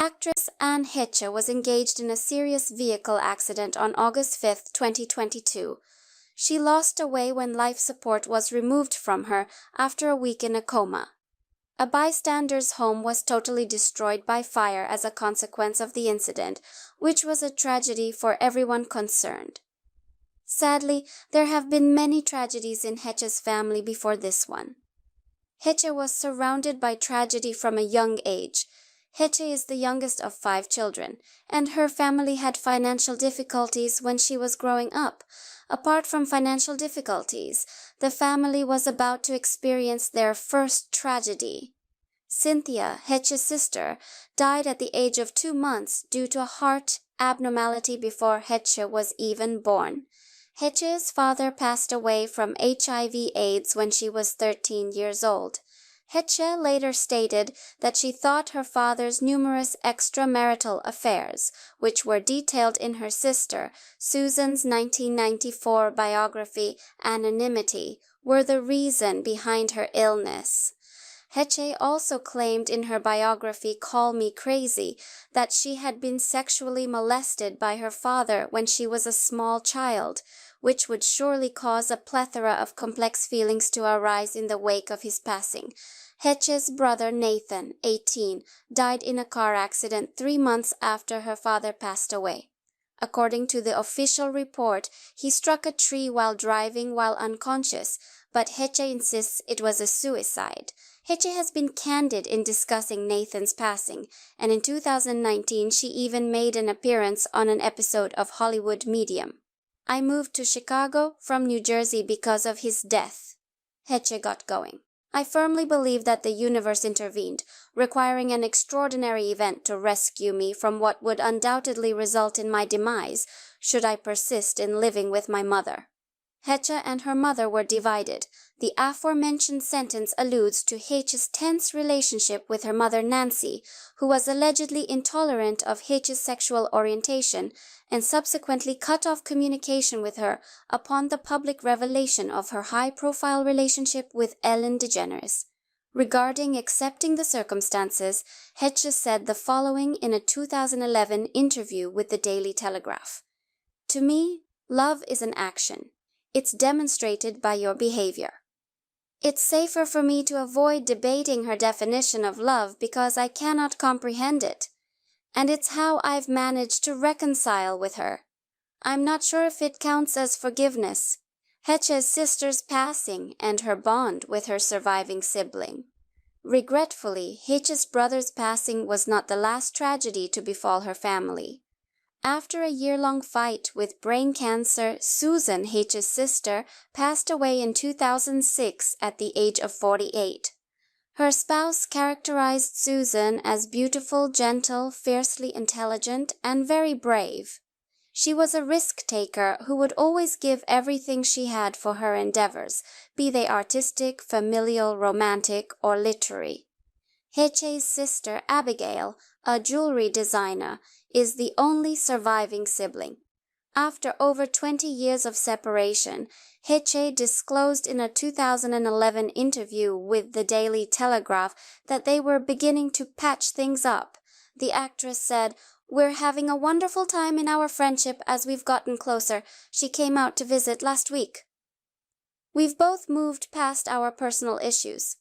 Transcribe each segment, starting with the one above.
Actress Anne Heche was engaged in a serious vehicle accident on August 5, 2022. She lost her way when life support was removed from her after a week in a coma. A bystander's home was totally destroyed by fire as a consequence of the incident, which was a tragedy for everyone concerned. Sadly, there have been many tragedies in Heche's family before this one. Heche was surrounded by tragedy from a young age. Heche is the youngest of 5 children, and her family had financial difficulties when she was growing up. Apart from financial difficulties, the family was about to experience their first tragedy. Cynthia, Heche's sister, died at the age of 2 months due to a heart abnormality before Heche was even born. Heche's father passed away from HIV/AIDS when she was 13 years old. Heche later stated that she thought her father's numerous extramarital affairs, which were detailed in her sister Susan's 1994 biography Anonymity, were the reason behind her illness. Heche also claimed in her biography Call Me Crazy that she had been sexually molested by her father when she was a small child, which would surely cause a plethora of complex feelings to arise in the wake of his passing. Heche's brother Nathan, 18, died in a car accident 3 months after her father passed away. According to the official report, he struck a tree while driving while unconscious, but Heche insists it was a suicide. Heche has been candid in discussing Nathan's passing, and in 2019 she even made an appearance on an episode of Hollywood Medium. I moved to Chicago from New Jersey because of his death. Heche got going. I firmly believe that the universe intervened, requiring an extraordinary event to rescue me from what would undoubtedly result in my demise, should I persist in living with my mother. Heche and her mother were divided. The aforementioned sentence alludes to Heche's tense relationship with her mother Nancy, who was allegedly intolerant of Heche's sexual orientation and subsequently cut off communication with her upon the public revelation of her high-profile relationship with Ellen DeGeneres. Regarding accepting the circumstances, Heche said the following in a 2011 interview with the Daily Telegraph. "To me, love is an action. It's demonstrated by your behavior. It's safer for me to avoid debating her definition of love because I cannot comprehend it. And it's how I've managed to reconcile with her. I'm not sure if it counts as forgiveness. Heche's sister's passing and her bond with her surviving sibling. Regretfully, Heche's brother's passing was not the last tragedy to befall her family. After a year-long fight with brain cancer, Susan, Heche's sister, passed away in 2006 at the age of 48. Her spouse characterized Susan as beautiful, gentle, fiercely intelligent, and very brave. She was a risk-taker who would always give everything she had for her endeavors, be they artistic, familial, romantic, or literary. Heche's sister, Abigail, a jewelry designer, is the only surviving sibling. After over 20 years of separation, Heche disclosed in a 2011 interview with the Daily Telegraph that they were beginning to patch things up. The actress said, "We're having a wonderful time in our friendship as we've gotten closer. She came out to visit last week. We've both moved past our personal issues."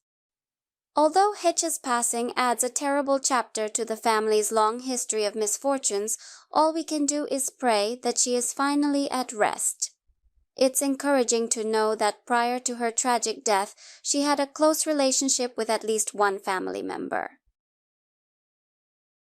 Although Heche's passing adds a terrible chapter to the family's long history of misfortunes, all we can do is pray that she is finally at rest. It's encouraging to know that prior to her tragic death, she had a close relationship with at least one family member.